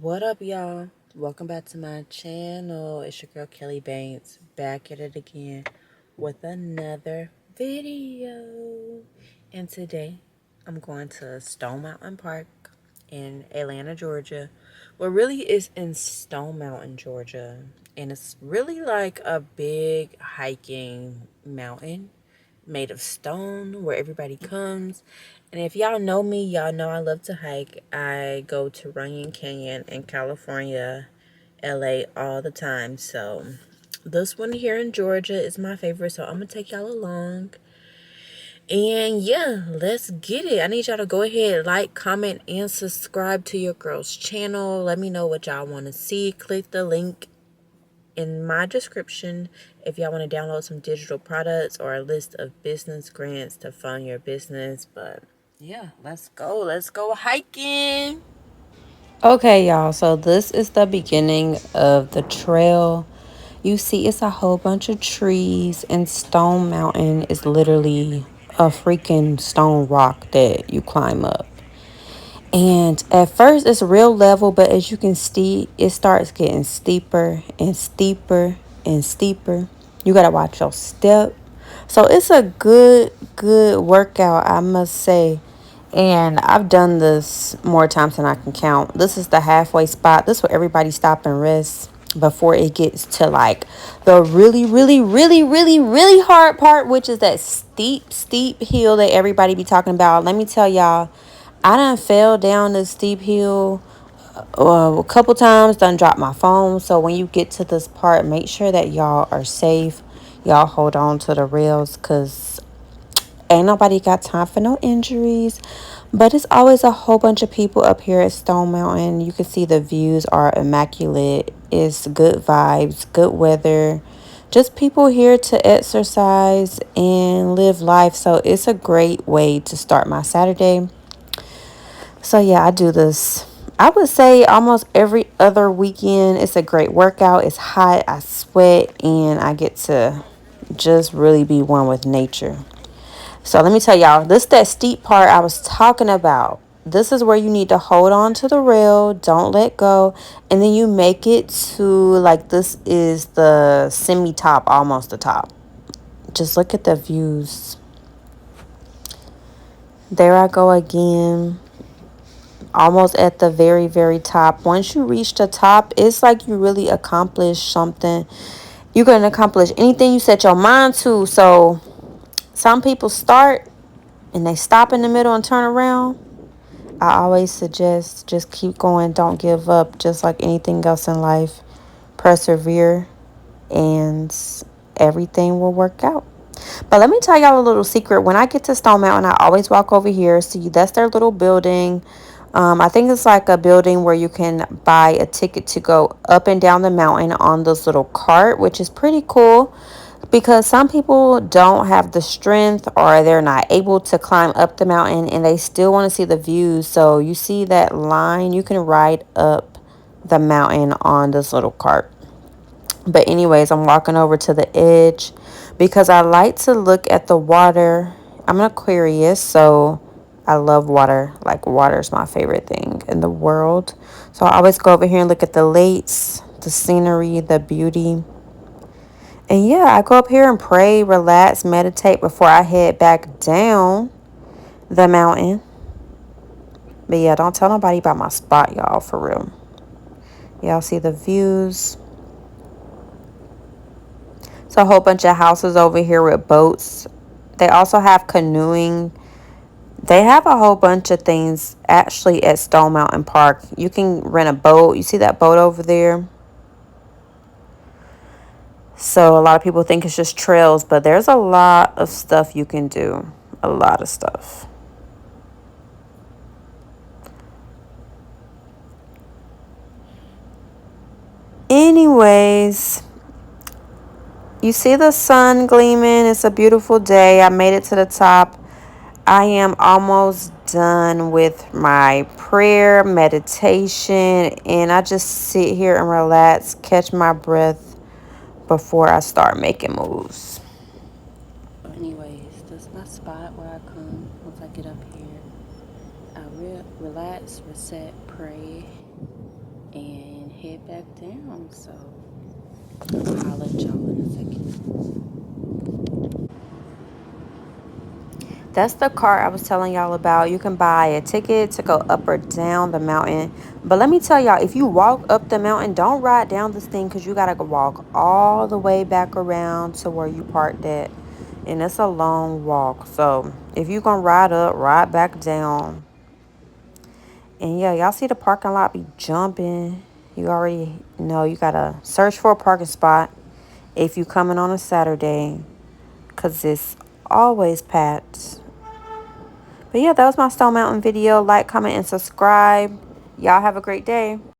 What up, y'all? Welcome back to my channel. It's your girl Kellye Banks, back at it again with another video. And today I'm going to Stone Mountain Park in Atlanta, Georgia. Well, really is in Stone Mountain, Georgia. And it's really like a big hiking mountain made of stone where everybody comes. And if y'all know me, y'all know I love to hike. I go to Runyon Canyon in California, LA all the time. So this one here in Georgia is my favorite. So I'm going to take y'all along. And yeah, let's get it. I need y'all to go ahead, like, comment, and subscribe to your girl's channel. Let me know what y'all want to see. Click the link in my description if y'all want to download some digital products or a list of business grants to fund your business. But yeah, let's go hiking. Okay, y'all, so this is the beginning of the trail. You see, it's a whole bunch of trees, and Stone Mountain is literally a freaking stone rock that you climb up. And at first it's real level, but as you can see, it starts getting steeper and steeper and steeper. You gotta watch your step. So it's a good workout, I must say. And I've done this more times than I can count. This is the halfway spot. This is where everybody stop and rest before it gets to like the really hard part, which is that steep hill that everybody be talking about. Let me tell y'all, I done fell down this steep hill a couple times, done dropped my phone. So when you get to this part, make sure that y'all are safe. Y'all hold on to the rails, because ain't nobody got time for no injuries. But it's always a whole bunch of people up here at Stone Mountain. You can see the views are immaculate. It's good vibes, good weather. Just people here to exercise and live life. So it's a great way to start my Saturday. So yeah, I do this. I would say almost every other weekend. It's a great workout. It's hot. I sweat, and I get to just really be one with nature. So let me tell y'all, this that steep part I was talking about. This is where you need to hold on to the rail, don't let go, and then you make it to like this is the semi top, almost the top. Just look at the views. There I go again. Almost at the very top. Once you reach the top, it's like you really accomplished something. You can accomplish anything you set your mind to. So some people start and they stop in the middle and turn around. I always suggest just keep going, don't give up. Just like anything else in life, persevere, and everything will work out. But let me tell y'all a little secret. When I get to Stone Mountain, I always walk over here. See, that's their little building. I think it's like a building where you can buy a ticket to go up and down the mountain on this little cart, which is pretty cool because some people don't have the strength or they're not able to climb up the mountain and they still want to see the views. So you see that line, you can ride up the mountain on this little cart. But anyways, I'm walking over to the edge because I like to look at the water. I'm an Aquarius, so I love water. Like, water is my favorite thing in the world. So I always go over here and look at the lakes, the scenery, the beauty. And yeah, I go up here and pray, relax, meditate before I head back down the mountain. But yeah, don't tell nobody about my spot, y'all, for real. Y'all see the views. So a whole bunch of houses over here with boats. They also have canoeing. They have a whole bunch of things actually at Stone Mountain Park. You can rent a boat. You see that boat over there? So a lot of people think it's just trails, but there's a lot of stuff you can do. A lot of stuff. Anyways, you see the sun gleaming. It's a beautiful day. I made it to the top. I am almost done with my prayer, meditation, and I just sit here and relax, catch my breath before I start making moves. Anyways, this is my spot where I come once I get up here. I relax, reset, pray, head back down. So I'll holler at y'all in a second. That's the cart I was telling y'all about. You can buy a ticket to go up or down the mountain. But let me tell y'all, if you walk up the mountain, don't ride down this thing because you got to walk all the way back around to where you parked at. And it's a long walk. So if you're going to ride up, ride back down. And yeah, y'all see the parking lot be jumping. You already know you got to search for a parking spot if you coming on a Saturday because it's always packed. But yeah, that was my Stone Mountain video. Like, comment, and subscribe. Y'all have a great day.